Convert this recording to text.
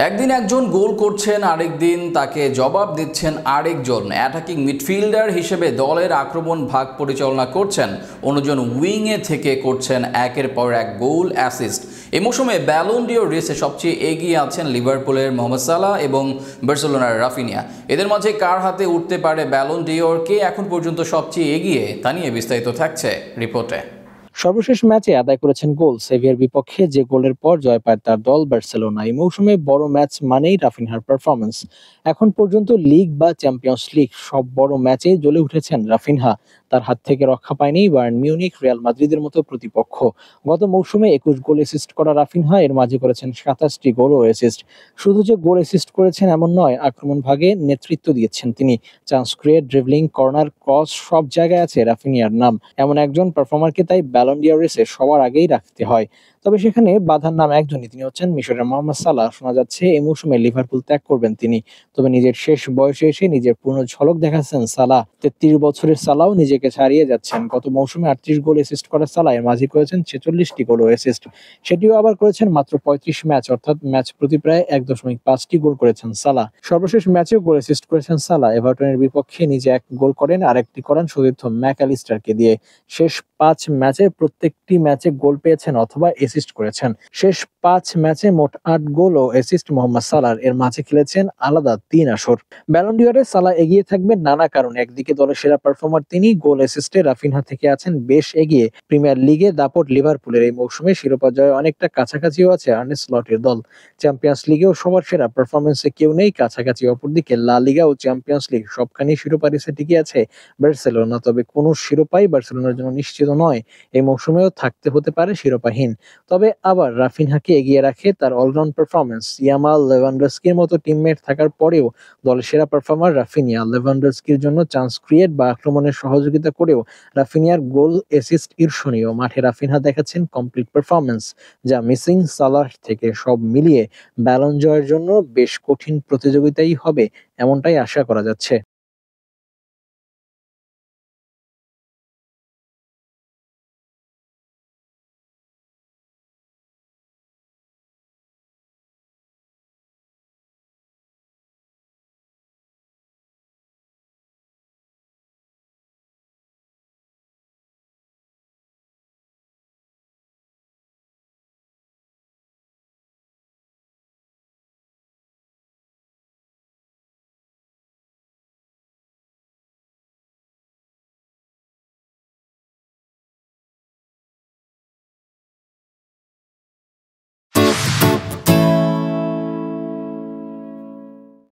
একদিন একজন গোল করছেন, আরেকদিন তাকে জবাব দিচ্ছেন আরেকজন। অ্যাটাকিং মিডফিল্ডার হিসেবে দলের আক্রমণ ভাগ পরিচালনা করছেন, অন্যজন উইংয়ে থেকে করছেন একের পর এক গোল অ্যাসিস্ট। এই মৌসুমে ব্যালন ডিওর রেসে সবচেয়ে এগিয়ে আছেন লিভারপুলের মোহাম্মদ সালাহ এবং বার্সেলোনার রাফিনিয়া। এদের মাঝে কার হাতে উঠতে পারে ব্যালন ডিওর, কে এখন পর্যন্ত সবচেয়ে এগিয়ে, তা নিয়ে বিস্তারিত থাকছে রিপোর্টে। সর্বশেষ ম্যাচে আদায় করেছেন গোল সেভিয়ার বিপক্ষে, যে গোলের পর জয় পায় তার দল বার্সেলোনা। এই মৌসুমে বড় ম্যাচ মানেই রাফিনহার পারফরম্যান্স। এখন পর্যন্ত লিগ বা চ্যাম্পিয়ন্স লিগ সব বড় ম্যাচেই জ্বলে উঠেছেন রাফিনহা। তার হাত থেকে রক্ষা পায়নি বায়ার্ন মিউনিখ, রিয়াল মাদ্রিদের মতো প্রতিপক্ষ। গত মৌসুমে 21 গোল অ্যাসিস্ট করা রাফিনহা এর মাঝে করেছেন 27টি গোল ও অ্যাসিস্ট। শুধু যে গোল অ্যাসিস্ট করেছেন এমন নয়, আক্রমণ ভাগে নেতৃত্ব দিয়েছেন তিনি। Chance create, dribbling, corner, cross সব জায়গায় আছে রাফিনিয়ার নাম। এমন একজন পারফর্মারকে তাই ব্যালন ডিওর রেসে সবার আগেই রাখতে হয়। তবে সেখানে বাধার নাম একজনই, তিনি হচ্ছেন মিশরের মোহাম্মদ সালাহ। শোনা যাচ্ছে এই মৌসুমে লিভারপুল ত্যাগ করবেন তিনি। তবে নিজের শেষ বয়সে এসে নিজের পূর্ণ ঝলক দেখাচ্ছেন সালাহ। 33 বছরের সালাহও নিজেকে ছাড়িয়ে যাচ্ছেন। গত মৌসুমে 38 গোল অ্যাসিস্ট করা সালাহ এর মাঝে করেছেন 46টি গোল ও অ্যাসিস্ট। সেটিও আবার করেছেন মাত্র 35 ম্যাচ, অর্থাৎ ম্যাচ প্রতি প্রায় 1.5টি গোল করেছেন সালাহ। সর্বশেষ ম্যাচেও গোল অ্যাসিস্ট করেছেন সালাহ। এভারটনের বিপক্ষে নিজে এক গোল করেন, আরেকটি করেন সতীর্থ ম্যাকঅ্যালিস্টারকে দিয়ে। শেষ 5 ম্যাচে প্রত্যেকটি ম্যাচে গোল পেয়েছেন অথবা অ্যাসিস্ট করেছেন। শেষ 5 ম্যাচে মোট 8 গোল ও অ্যাসিস্ট মোহাম্মদ সালাহর। এর মাঝে খেলেছেন আলাদা 3 আসর। ব্যালন ডিওরে সালাহ এগিয়ে থাকবেন নানা কারণে। একদিকে দলের সেরা পারফর্মার তিনি, গোল অ্যাসিস্টে রাফিনহা থেকে আছেন বেশ এগিয়ে। প্রিমিয়ার লিগে দাপট লিভারপুলের। এই মৌসুমে শিরোপা জয়ে অনেকটা কাছাকাছিও আছে আর্নে স্লটের দল। চ্যাম্পিয়ন্স লিগেও সবার সেরা পারফরমেন্সে কেউ নেই কাছাকাছি। অপরদিকে লা লিগা ও চ্যাম্পিয়ন্স লিগ সবখানেই শিরোপা রেসে টিকে আছে বার্সেলোনা। তবে কোনো শিরোপাই বার্সেলোনার জন্য নিশ্চিত নয়। এই মৌসুমেও থাকতে হতে পারে শিরোপাহীন। তবে আবার রাফিনহাকে এগিয়ে রাখে তার অলরাউন্ড পারফরমেন্স। ইয়ামাল, লেভানডস্কির মতো টিমমেট থাকার পরেও দলের সেরা পারফর্মার রাফিনিয়া। লেভানডস্কির জন্য চান্স ক্রিয়েট বা আক্রমণের সহযোগিতা করেও রাফিনিয়ার গোল অ্যাসিস্ট ঈর্ষণীয়। মাঠে রাফিনহা দেখাচ্ছেন কমপ্লিট পারফরমেন্স, যা মিসিং সালাহ থেকে। সব মিলিয়ে ব্যালন জয়ের জন্য বেশ কঠিন প্রতিযোগিতাই হবে, এমনটাই আশা করা যাচ্ছে।